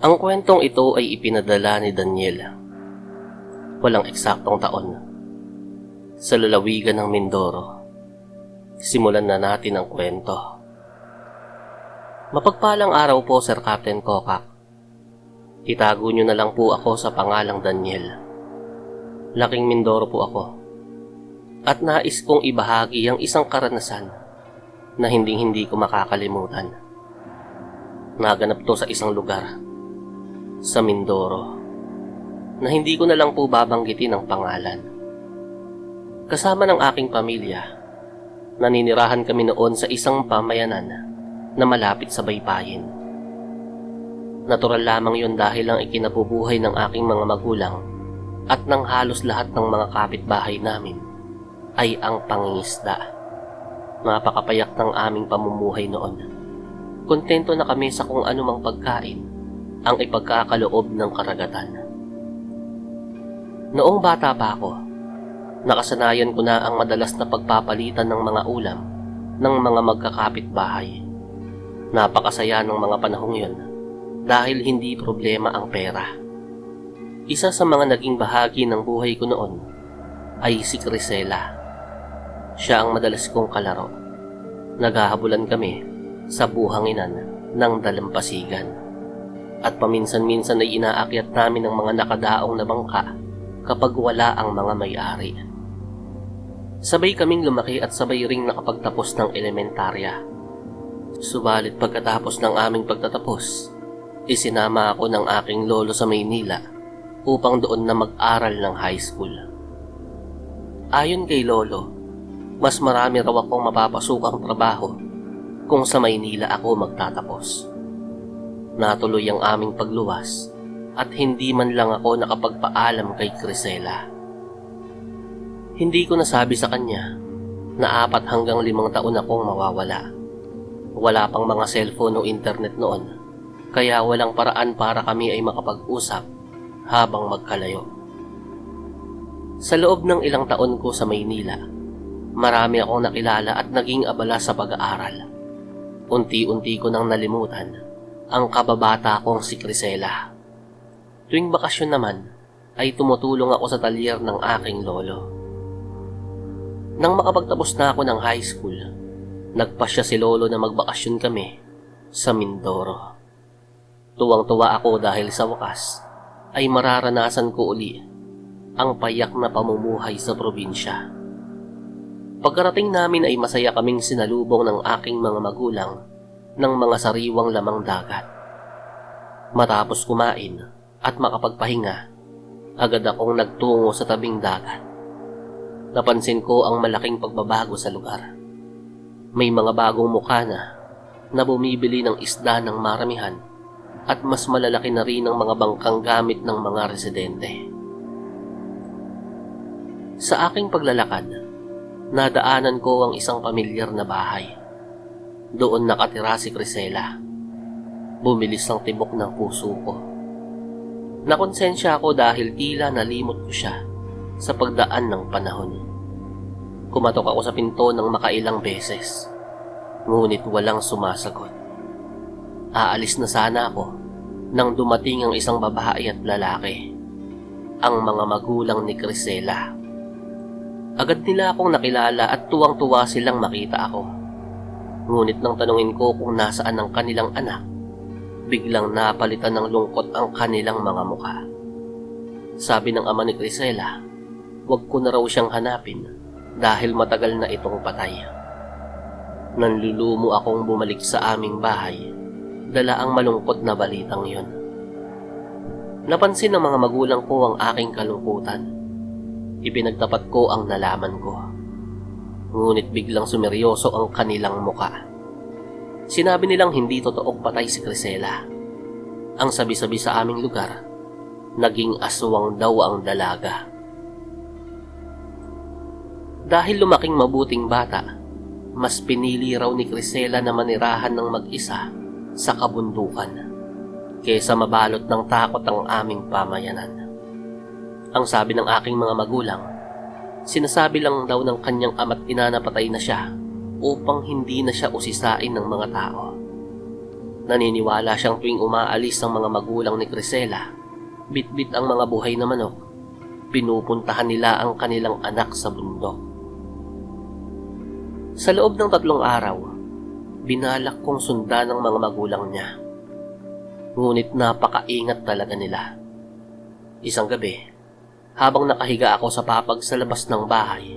Ang kwentong ito ay ipinadala ni Daniel. Walang eksaktong taon. Sa lalawigan ng Mindoro. Simulan na natin ang kwento. Mapagpalang araw po, Sir Captain Kokak. Itago nyo na lang po ako sa pangalang Daniel. Laking Mindoro po ako. At nais kong ibahagi ang isang karanasan na hindi ko makakalimutan. Naganap to sa isang lugar, sa Mindoro, na hindi ko na lang po babanggitin ang pangalan. Kasama ng aking pamilya, naninirahan kami noon sa isang pamayanan na malapit sa baybayin. Natural lamang yun dahil ang ikinabubuhay ng aking mga magulang at ng halos lahat ng mga kapitbahay namin ay ang pangingisda. Napakapayak ng aming pamumuhay noon. Kontento na kami sa kung anumang pagkain ang ipagkakaloob ng karagatan. Noong bata pa ako, nakasanayan ko na ang madalas na pagpapalitan ng mga ulam ng mga magkakapitbahay. Napakasaya ng mga panahong yun dahil hindi problema ang pera. Isa sa mga naging bahagi ng buhay ko noon ay si Crisela. Siya ang madalas kong kalaro. Naghahabulan kami sa buhanginan ng dalampasigan. At paminsan-minsan ay inaakyat namin ang mga nakadaong na bangka kapag wala ang mga may-ari. Sabay kaming lumaki at sabay ring nakapagtapos ng elementarya. Subalit pagkatapos ng aming pagtatapos, isinama ako ng aking lolo sa Maynila upang doon na mag-aral ng high school. Ayon kay lolo, mas marami raw akong mapapasukang trabaho kung sa Maynila ako magtatapos. Natuloy ang aming pagluwas at hindi man lang ako nakapagpaalam kay Crisela. Hindi ko nasabi sa kanya na 4 hanggang 5 taon akong mawawala. Wala pang mga cellphone o internet noon, kaya walang paraan para kami ay makapag-usap habang magkalayo. Sa loob ng ilang taon ko sa Maynila, marami akong nakilala at naging abala sa pag-aaral. Unti-unti ko nang nalimutan ang kababata kong si Crisela. Tuwing bakasyon naman, ay tumutulong ako sa talyer ng aking lolo. Nang makapagtapos na ako ng high school, nagpasya si lolo na magbakasyon kami sa Mindoro. Tuwang-tuwa ako dahil sa wakas ay mararanasan ko uli ang payak na pamumuhay sa probinsya. Pagkarating namin ay masaya kaming sinalubong ng aking mga magulang ng mga sariwang lamang dagat. Matapos kumain at makapagpahinga, agad akong nagtungo sa tabing dagat. Napansin ko ang malaking pagbabago sa lugar. May mga bagong mukha na bumibili ng isda ng maramihan at mas malalaki na rin ang mga bangkang gamit ng mga residente. Sa aking paglalakad, nadaanan ko ang isang pamilyar na bahay. Doon nakatira si Crisela. Bumilis ang tibok ng puso ko. Nakonsensya ako dahil tila nalimot ko siya sa pagdaan ng panahon. Kumatok ako sa pinto ng makailang beses, ngunit walang sumasagot. Aalis na sana ako nang dumating ang isang babae at lalaki, ang mga magulang ni Crisela. Agad nila akong nakilala at tuwang-tuwa silang makita ako. Ngunit nang tanungin ko kung nasaan ang kanilang anak, biglang napalitan ng lungkot ang kanilang mga mukha. Sabi ng ama ni Crisela, wag ko na raw siyang hanapin dahil matagal na itong patay. Nanlulumo akong bumalik sa aming bahay, dala ang malungkot na balitang yon. Napansin ng mga magulang ko ang aking kalungkutan. Ipinagtapat ko ang nalaman ko. Ngunit biglang sumeryoso ang kanilang muka. Sinabi nilang hindi totoong patay si Crisela. Ang sabi-sabi sa aming lugar, naging aswang daw ang dalaga. Dahil lumaking mabuting bata, mas pinili raw ni Crisela na manirahan ng mag-isa sa kabundukan kaysa mabalot ng takot ang aming pamayanan. Ang sabi ng aking mga magulang, sinasabi lang daw ng kanyang ama't ina na patay na siya upang hindi na siya usisain ng mga tao. Naniniwala siyang tuwing umaalis ang mga magulang ni Crisela, bitbit ang mga buhay na manok, pinupuntahan nila ang kanilang anak sa bundok. Sa loob ng 3 araw, binalak kong sundan ng mga magulang niya. Ngunit napakaingat talaga nila. Isang gabi, habang nakahiga ako sa papag sa labas ng bahay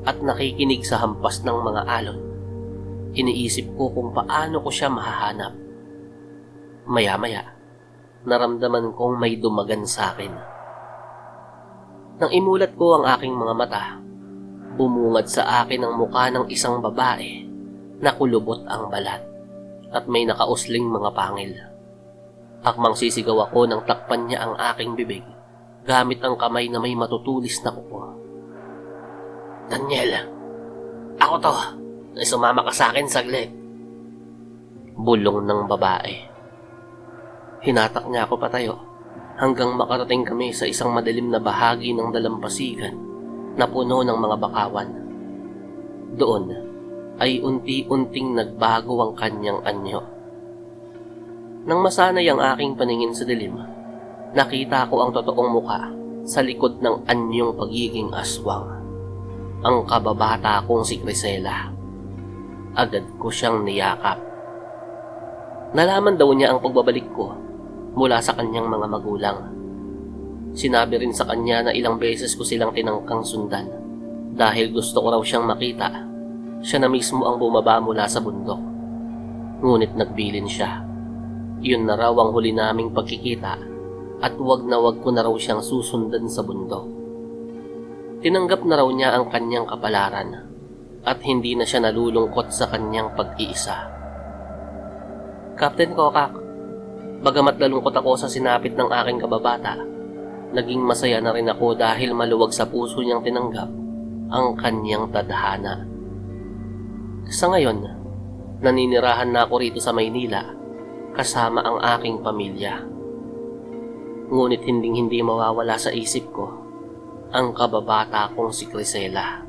at nakikinig sa hampas ng mga alon, iniisip ko kung paano ko siya mahahanap. Maya-maya, naramdaman kong may dumagan sa akin. Nang imulat ko ang aking mga mata, bumungad sa akin ang mukha ng isang babae na kulubot ang balat at may nakausling mga pangil. Akmang sisigaw ako nang takpan niya ang aking bibig gamit ang kamay na may matutulis na kuko. "Daniel, ako to. Sumama ka sa akin saglit." Bulong ng babae. Hinatak niya ako patayo hanggang makarating kami sa isang madilim na bahagi ng dalampasigan na puno ng mga bakawan. Doon ay unti-unting nagbago ang kanyang anyo. Nang masanay ang aking paningin sa dilim, nakita ko ang totoong muka sa likod ng anyong pagiging aswang. Ang kababata kong si Crisela. Agad ko siyang niyakap. Nalaman daw niya ang pagbabalik ko mula sa kanyang mga magulang. Sinabi rin sa kanya na ilang beses ko silang tinangkang sundan dahil gusto ko raw siyang makita. Siya na mismo ang bumaba mula sa bundok. Ngunit nagbilin siya. Yun na raw ang huli naming pagkikita at wag na wag ko na raw siyang susundan sa bundok. Tinanggap na raw niya ang kanyang kapalaran at hindi na siya nalulungkot sa kanyang pag-iisa. "Captain Kokak, bagamat nalungkot ako sa sinapit ng aking kababata, naging masaya na rin ako dahil maluwag sa puso niyang tinanggap ang kanyang tadhana. Sa ngayon, naninirahan na ako rito sa Maynila kasama ang aking pamilya. Ngunit hinding-hindi mawawala sa isip ko ang kababata kong si Crisela."